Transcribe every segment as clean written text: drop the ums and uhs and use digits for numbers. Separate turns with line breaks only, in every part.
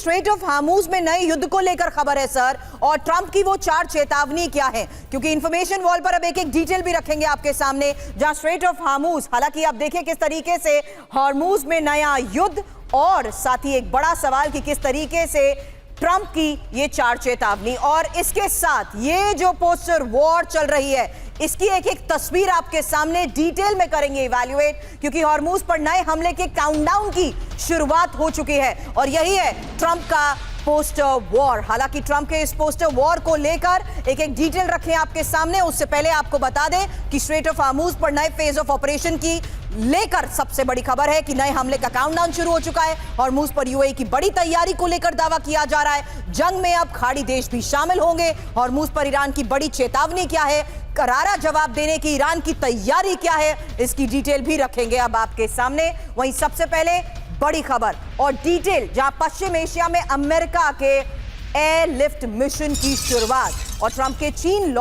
Straight of Hormuz में नए युद्ध को लेकर खबर है सर, और ट्रंप की वो 4 चेतावनी क्या है, क्योंकि इंफॉर्मेशन वॉल पर अब एक एक डिटेल भी रखेंगे आपके सामने, जहां स्ट्रेट ऑफ हार्मूज, हालांकि आप देखिए किस तरीके से हार्मूज में नया युद्ध, और साथ ही एक बड़ा सवाल कि किस तरीके से ट्रंप की ये 4 चेतावनी, और इसके साथ ये जो पोस्टर वॉर चल रही है इसकी एक एक तस्वीर आपके सामने डिटेल में करेंगे इवैल्यूएट, क्योंकि हॉर्मूज पर नए हमले के काउंटडाउन की शुरुआत हो चुकी है और यही है ट्रंप का पोस्टर वॉर। हालांकि ट्रंप के इस पोस्टर वॉर को लेकर एक एक डिटेल रखें आपके सामने, उससे पहले आपको बता दें कि स्ट्रेट ऑफ हार्मूज पर नए फेज ऑफ ऑपरेशन की लेकर सबसे बड़ी खबर है कि नए हमले का काउंटडाउन शुरू हो चुका है। हॉर्मूज पर यूएई की बड़ी तैयारी को लेकर दावा किया जा रहा है। जंग में अब खाड़ी देश भी शामिल होंगे। हॉर्मूज पर ईरान की बड़ी चेतावनी क्या है, करारा जवाब देने की ईरान की तैयारी क्या है, इसकी डिटेल भी रखेंगे अब आपके सामने। वहीं सबसे पहले बड़ी खबर और डिटेल, जहां पश्चिम एशिया में अमेरिका के एयरलिफ्ट मिशन की शुरुआत, और ट्रंप के चीन से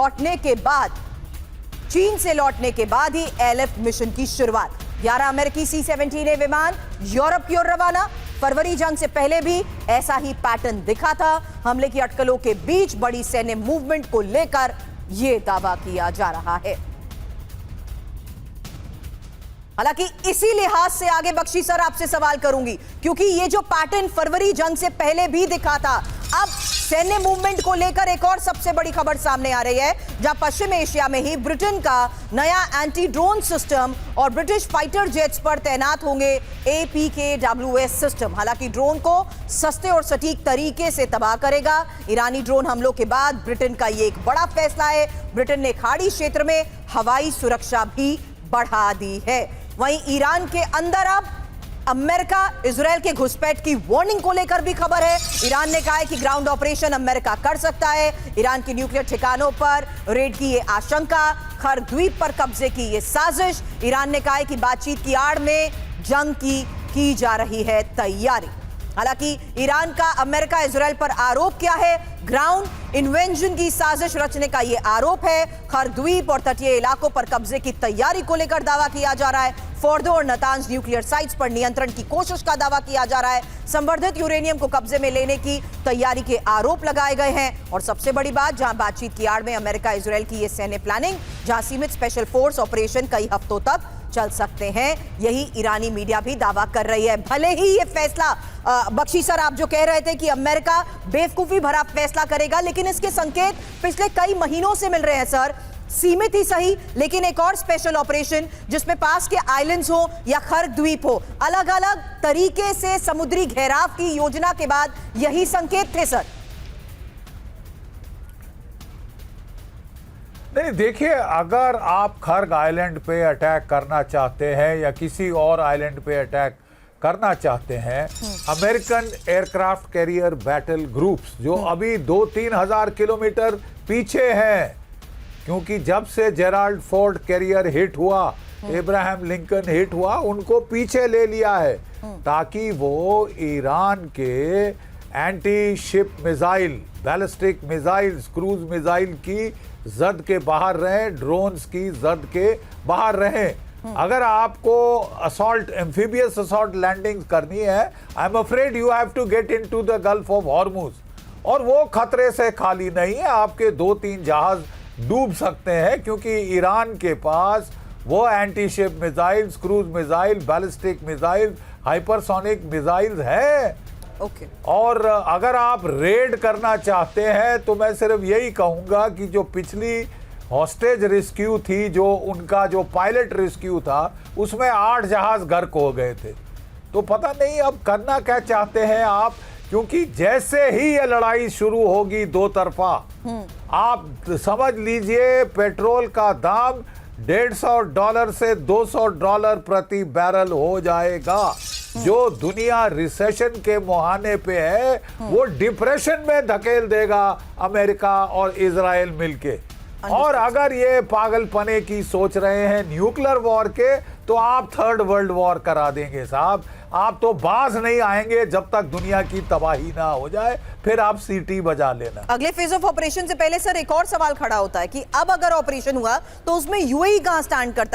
लौटने के बाद ही एयरलिफ्ट मिशन की शुरुआत। 11 अमेरिकी C-17A विमान यूरोप की ओर रवाना। फरवरी जंग से पहले भी ऐसा ही पैटर्न दिखा था। हमले की अटकलों के बीच बड़ी सैन्य मूवमेंट को लेकर यह दावा किया जा रहा है। हालांकि इसी लिहाज से आगे बख्शी सर आपसे सवाल करूंगी, क्योंकि ये जो पैटर्न फरवरी जंग से पहले भी दिखा था, अब सैन्य मूवमेंट को लेकर एक और सबसे बड़ी खबर सामने आ रही है, जहां पश्चिम एशिया में ही ब्रिटेन का नया एंटी ड्रोन सिस्टम और ब्रिटिश फाइटर जेट्स पर तैनात होंगे APKWS सिस्टम। हालांकि ड्रोन को सस्ते और सटीक तरीके से तबाह करेगा। ईरानी ड्रोन हमलों के बाद ब्रिटेन का यह एक बड़ा फैसला है। ब्रिटेन ने खाड़ी क्षेत्र में हवाई सुरक्षा भी बढ़ा दी है। वहीं ईरान के अंदर अब अमेरिका इजरायल के घुसपैठ की वार्निंग को लेकर भी खबर है। ईरान ने कहा है कि ग्राउंड ऑपरेशन अमेरिका कर सकता है। ईरान के न्यूक्लियर ठिकानों पर रेड की ये आशंका, खर द्वीप पर कब्जे की ये साजिश। ईरान ने कहा है कि बातचीत की आड़ में जंग की जा रही है तैयारी। हालांकि ईरान का अमेरिका इजरायल पर आरोप क्या है, ग्राउंड इन्वेंजन की साजिश रचने का यह आरोप है। खर द्वीप और तटीय इलाकों पर कब्जे की तैयारी को लेकर दावा किया जा रहा है। फोर्डो और नतांज न्यूक्लियर साइट्स पर नियंत्रण की कोशिश का दावा किया जा रहा है। संवर्धित यूरेनियम को कब्जे में लेने की तैयारी के आरोप लगाए गए हैं। और सबसे बड़ी बात, जहां बातचीत की आड़ में अमेरिका इजरायल की यह सैन्य प्लानिंग, जहां सीमित स्पेशल फोर्स ऑपरेशन कई हफ्तों तक चल सकते हैं, यही ईरानी मीडिया भी दावा कर रही है। भले ही ये फैसला, बख्शी सर आप जो कह रहे थे कि अमेरिका बेवकूफी भरा फैसला करेगा, लेकिन इसके संकेत पिछले कई महीनों से मिल रहे हैं सर। सीमित ही सही, लेकिन एक और स्पेशल ऑपरेशन जिसमें पास के आइलैंड्स हो या खर द्वीप हो, अलग अलग तरीके से समुद्री घेराव की योजना के बाद यही संकेत थे सर।
नहीं, देखिए, अगर आप खर्ग आइलैंड पे अटैक करना चाहते हैं या किसी और आइलैंड पे अटैक करना चाहते हैं, American aircraft carrier battle groups जो अभी 2-3 हजार किलोमीटर पीछे हैं, क्योंकि जब से जेराल्ड फोर्ड कैरियर हिट हुआ, इब्राहिम लिंकन हिट हुआ, उनको पीछे ले लिया है ताकि वो ईरान के anti ship missile, ballistic missiles, cruise missile की जद के बाहर रहें, ड्रोन्स की जद के बाहर रहें। अगर आपको असॉल्ट, एम्फीबियस असॉल्ट लैंडिंग करनी है, I am afraid you have to get into the Gulf of Hormuz, और वो खतरे से खाली नहीं है। आपके 2-3 जहाज डूब सकते हैं, क्योंकि ईरान के पास वो anti ship missiles, cruise missile, ballistic missile, hypersonic missiles है। और अगर आप रेड करना चाहते हैं तो मैं सिर्फ यही कहूंगा कि जो पिछली हॉस्टेज रेस्क्यू थी, जो उनका जो पायलट रेस्क्यू था, उसमें 8 जहाज गर्क हो गए थे। तो पता नहीं अब करना क्या चाहते हैं आप, क्योंकि जैसे ही ये लड़ाई शुरू होगी दो तरफा, आप समझ लीजिए पेट्रोल का दाम $150 से $200 प्रति बैरल हो जाएगा। जो दुनिया रिसेशन के मुहाने पे है, वो डिप्रेशन में धकेल देगा अमेरिका और इजराइल मिलके। और अगर ये पागलपने की सोच रहे हैं न्यूक्लियर वॉर के, तो आप 3rd वर्ल्ड वॉर करा देंगे साहब। आप तो बाज नहीं आएंगे जब तक दुनिया की तबाही ना हो जाए, फिर आप सीटी बजा लेना।
अगले फेज ऑफ ऑपरेशन से पहले सर एक और सवाल खड़ा होता है कि अब अगर ऑपरेशन हुआ तो उसमें यूएई कहां स्टैंड करता है?